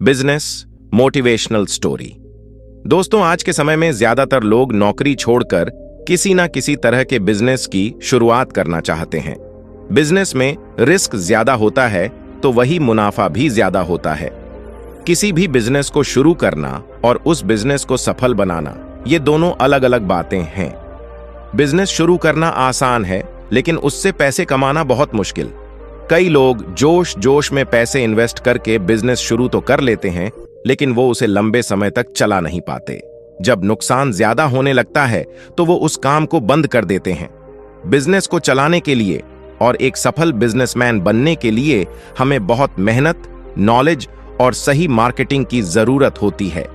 Business motivational story. दोस्तों, आज के समय में ज्यादातर लोग नौकरी छोड़कर किसी ना किसी तरह के बिजनेस की शुरुआत करना चाहते हैं। बिजनेस में रिस्क ज्यादा होता है तो वही मुनाफा भी ज्यादा होता है। किसी भी बिजनेस को शुरू करना और उस बिजनेस को सफल बनाना, ये दोनों अलग अलग बातें हैं। बिजनेस शुरू करना आसान है, लेकिन उससे पैसे कमाना बहुत मुश्किल। कई लोग जोश जोश में पैसे इन्वेस्ट करके बिजनेस शुरू तो कर लेते हैं, लेकिन वो उसे लंबे समय तक चला नहीं पाते। जब नुकसान ज्यादा होने लगता है तो वो उस काम को बंद कर देते हैं। बिजनेस को चलाने के लिए और एक सफल बिजनेसमैन बनने के लिए हमें बहुत मेहनत, नॉलेज और सही मार्केटिंग की जरूरत होती है।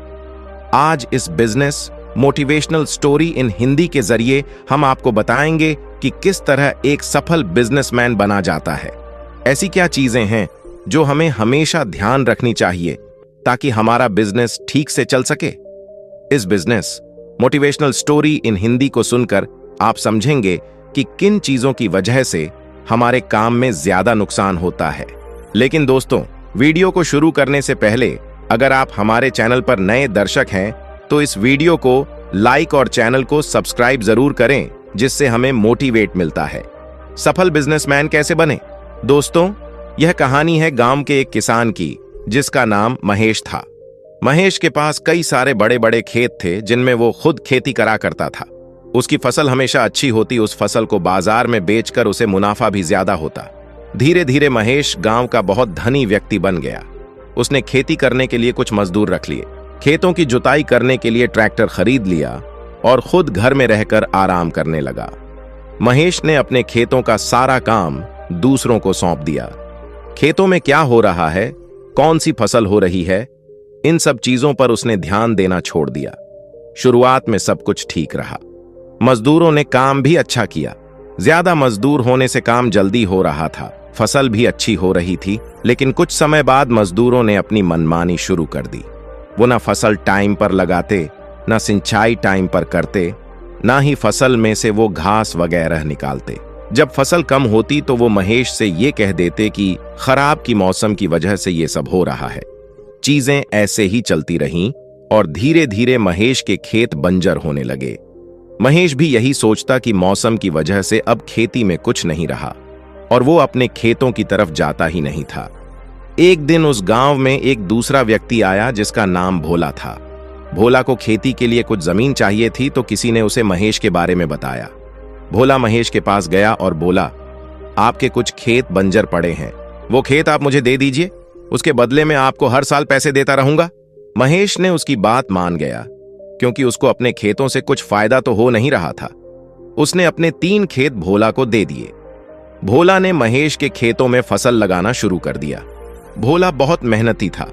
आज इस business motivational story in Hindi के जरिए हम आपको बताएंगे कि किस तरह एक सफल बिजनेसमैन बना जाता है। ऐसी क्या चीजें हैं जो हमें हमेशा ध्यान रखनी चाहिए ताकि हमारा बिजनेस ठीक से चल सके। इस business motivational story in Hindi को सुनकर आप समझेंगे कि किन चीजों की वजह से हमारे काम में ज्यादा नुकसान होता है। लेकिन दोस्तों, वीडियो को शुरू करने से पहले अगर आप हमारे चैनल पर नए दर्शक हैं तो इस वीडियो को लाइक और चैनल को सब्सक्राइब जरूर करें, जिससे हमें मोटिवेट मिलता है। सफल बिजनेसमैन कैसे बने? दोस्तों, यह कहानी है गांव के एक किसान की जिसका नाम महेश था। महेश के पास कई सारे बड़े बड़े खेत थे जिनमें वो खुद खेती करा करता था। उसकी फसल हमेशा अच्छी होती, उस फसल को बाजार में बेचकर उसे मुनाफा भी ज्यादा होता। धीरे धीरे महेश गांव का बहुत धनी व्यक्ति बन गया। उसने खेती करने के लिए कुछ मजदूर रख लिए, खेतों की जुताई करने के लिए ट्रैक्टर खरीद लिया और खुद घर में रहकर आराम करने लगा। महेश ने अपने खेतों का सारा काम दूसरों को सौंप दिया। खेतों में क्या हो रहा है, कौन सी फसल हो रही है, इन सब चीजों पर उसने ध्यान देना छोड़ दिया। शुरुआत में सब कुछ ठीक रहा, मजदूरों ने काम भी अच्छा किया। ज्यादा मजदूर होने से काम जल्दी हो रहा था, फसल भी अच्छी हो रही थी। लेकिन कुछ समय बाद मजदूरों ने अपनी मनमानी शुरू कर दी। वो ना फसल टाइम पर लगाते, ना सिंचाई टाइम पर करते, ना ही फसल में से वो घास वगैरह निकालते। जब फसल कम होती तो वो महेश से ये कह देते कि खराब की मौसम की वजह से ये सब हो रहा है। चीजें ऐसे ही चलती रहीं और धीरे धीरे महेश के खेत बंजर होने लगे। महेश भी यही सोचता कि मौसम की वजह से अब खेती में कुछ नहीं रहा और वो अपने खेतों की तरफ जाता ही नहीं था। एक दिन उस गांव में एक दूसरा व्यक्ति आया जिसका नाम भोला था। भोला को खेती के लिए कुछ जमीन चाहिए थी तो किसी ने उसे महेश के बारे में बताया। भोला महेश के पास गया और बोला, आपके कुछ खेत बंजर पड़े हैं, वो खेत आप मुझे दे दीजिए, उसके बदले में आपको हर साल पैसे देता रहूंगा। महेश ने उसकी बात मान गया, क्योंकि उसको अपने खेतों से कुछ फायदा तो हो नहीं रहा था। उसने अपने 3 खेत भोला को दे दिए। भोला ने महेश के खेतों में फसल लगाना शुरू कर दिया। भोला बहुत मेहनती था।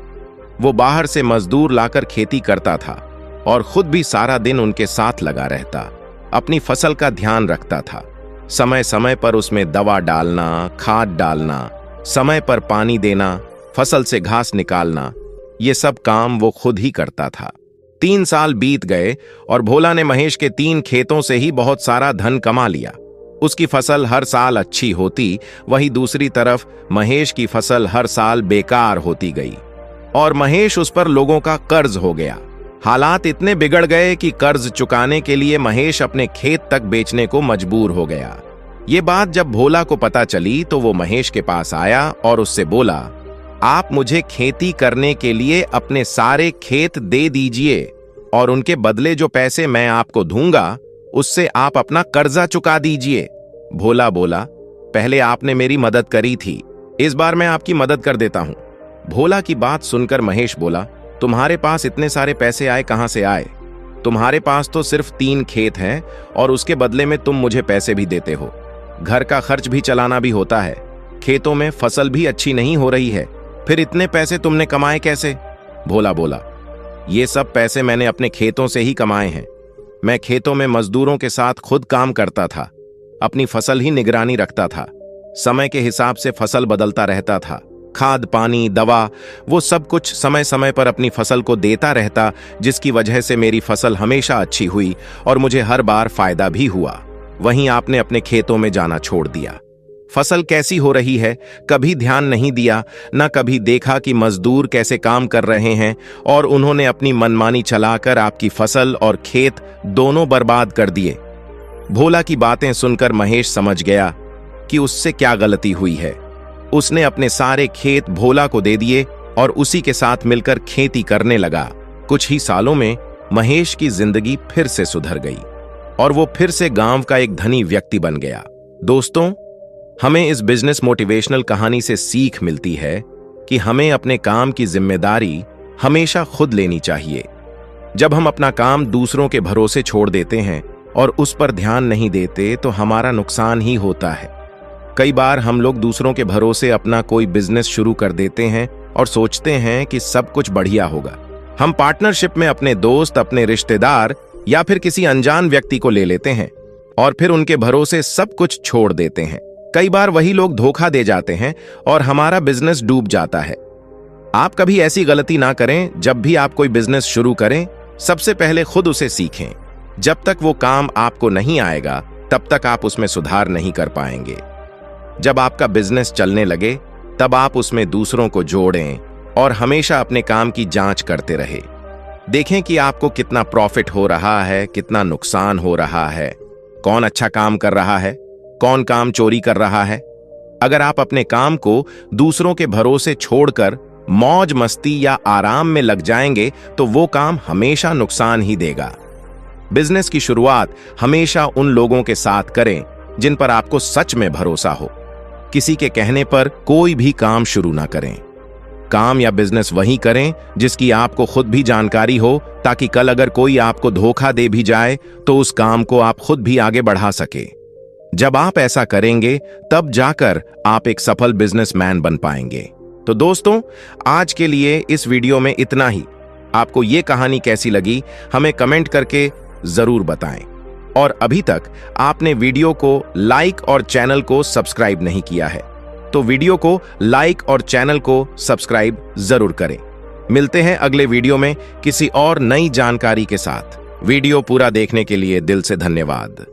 वो बाहर से मजदूर लाकर खेती करता था और खुद भी सारा दिन उनके साथ लगा रहता। अपनी फसल का ध्यान रखता था, समय समय पर उसमें दवा डालना, खाद डालना, समय पर पानी देना, फसल से घास निकालना, ये सब काम वो खुद ही करता था। 3 साल बीत गए और भोला ने महेश के 3 खेतों से ही बहुत सारा धन कमा लिया। उसकी फसल हर साल अच्छी होती, वहीं दूसरी तरफ महेश की फसल हर साल बेकार होती गई और महेश उस पर लोगों का कर्ज हो गया। हालात इतने बिगड़ गए कि कर्ज चुकाने के लिए महेश अपने खेत तक बेचने को मजबूर हो गया। ये बात जब भोला को पता चली तो वो महेश के पास आया और उससे बोला, आप मुझे खेती करने के लिए अपने सारे खेत दे दीजिए और उनके बदले जो पैसे मैं आपको दूंगा उससे आप अपना कर्जा चुका दीजिए। भोला बोला, पहले आपने मेरी मदद करी थी, इस बार मैं आपकी मदद कर देता हूं। भोला की बात सुनकर महेश बोला, तुम्हारे पास इतने सारे पैसे आए कहां से आए? तुम्हारे पास तो सिर्फ 3 खेत हैं और उसके बदले में तुम मुझे पैसे भी देते हो। घर का खर्च भी चलाना भी होता है, खेतों में फसल भी अच्छी नहीं हो रही है, फिर इतने पैसे तुमने कमाए कैसे? भोला बोला, ये सब पैसे मैंने अपने खेतों से ही कमाए हैं। मैं खेतों में मजदूरों के साथ खुद काम करता था, अपनी फसल ही निगरानी रखता था, समय के हिसाब से फसल बदलता रहता था, खाद पानी दवा वो सब कुछ समय समय पर अपनी फसल को देता रहता, जिसकी वजह से मेरी फसल हमेशा अच्छी हुई और मुझे हर बार फायदा भी हुआ। वहीं आपने अपने खेतों में जाना छोड़ दिया, फसल कैसी हो रही है कभी ध्यान नहीं दिया, न कभी देखा कि मजदूर कैसे काम कर रहे हैं, और उन्होंने अपनी मनमानी चलाकर आपकी फसल और खेत दोनों बर्बाद कर दिए। भोला की बातें सुनकर महेश समझ गया कि उससे क्या गलती हुई है। उसने अपने सारे खेत भोला को दे दिए और उसी के साथ मिलकर खेती करने लगा। कुछ ही सालों में महेश की जिंदगी फिर से सुधर गई और वो फिर से गांव का एक धनी व्यक्ति बन गया। दोस्तों, हमें इस बिजनेस मोटिवेशनल कहानी से सीख मिलती है कि हमें अपने काम की जिम्मेदारी हमेशा खुद लेनी चाहिए। जब हम अपना काम दूसरों के भरोसे छोड़ देते हैं और उस पर ध्यान नहीं देते तो हमारा नुकसान ही होता है। कई बार हम लोग दूसरों के भरोसे अपना कोई बिजनेस शुरू कर देते हैं और सोचते हैं कि सब कुछ बढ़िया होगा। हम पार्टनरशिप में अपने दोस्त, अपने रिश्तेदार या फिर किसी अनजान व्यक्ति को ले लेते हैं और फिर उनके भरोसे सब कुछ छोड़ देते हैं। कई बार वही लोग धोखा दे जाते हैं और हमारा बिजनेस डूब जाता है। आप कभी ऐसी गलती ना करें। जब भी आप कोई बिजनेस शुरू करें, सबसे पहले खुद उसे सीखें। जब तक वो काम आपको नहीं आएगा, तब तक आप उसमें सुधार नहीं कर पाएंगे। जब आपका बिजनेस चलने लगे, तब आप उसमें दूसरों को जोड़ें और हमेशा अपने काम की जांच करते रहे। देखें कि आपको कितना प्रॉफिट हो रहा है, कितना नुकसान हो रहा है, कौन अच्छा काम कर रहा है, कौन काम चोरी कर रहा है। अगर आप अपने काम को दूसरों के भरोसे छोड़कर मौज मस्ती या आराम में लग जाएंगे, तो वो काम हमेशा नुकसान ही देगा। बिजनेस की शुरुआत हमेशा उन लोगों के साथ करें जिन पर आपको सच में भरोसा हो। किसी के कहने पर कोई भी काम शुरू ना करें। काम या बिजनेस वही करें जिसकी आपको खुद भी जानकारी हो, ताकि कल अगर कोई आपको धोखा दे भी जाए तो उस काम को आप खुद भी आगे बढ़ा सके। जब आप ऐसा करेंगे, तब जाकर आप एक सफल बिजनेसमैन बन पाएंगे। तो दोस्तों, आज के लिए इस वीडियो में इतना ही। आपको ये कहानी कैसी लगी, हमें कमेंट करके जरूर बताएं। और अभी तक आपने वीडियो को लाइक और चैनल को सब्सक्राइब नहीं किया है, तो वीडियो को लाइक और चैनल को सब्सक्राइब जरूर करें। मिलते हैं अगले वीडियो में किसी और नई जानकारी के साथ। वीडियो पूरा देखने के लिए दिल से धन्यवाद।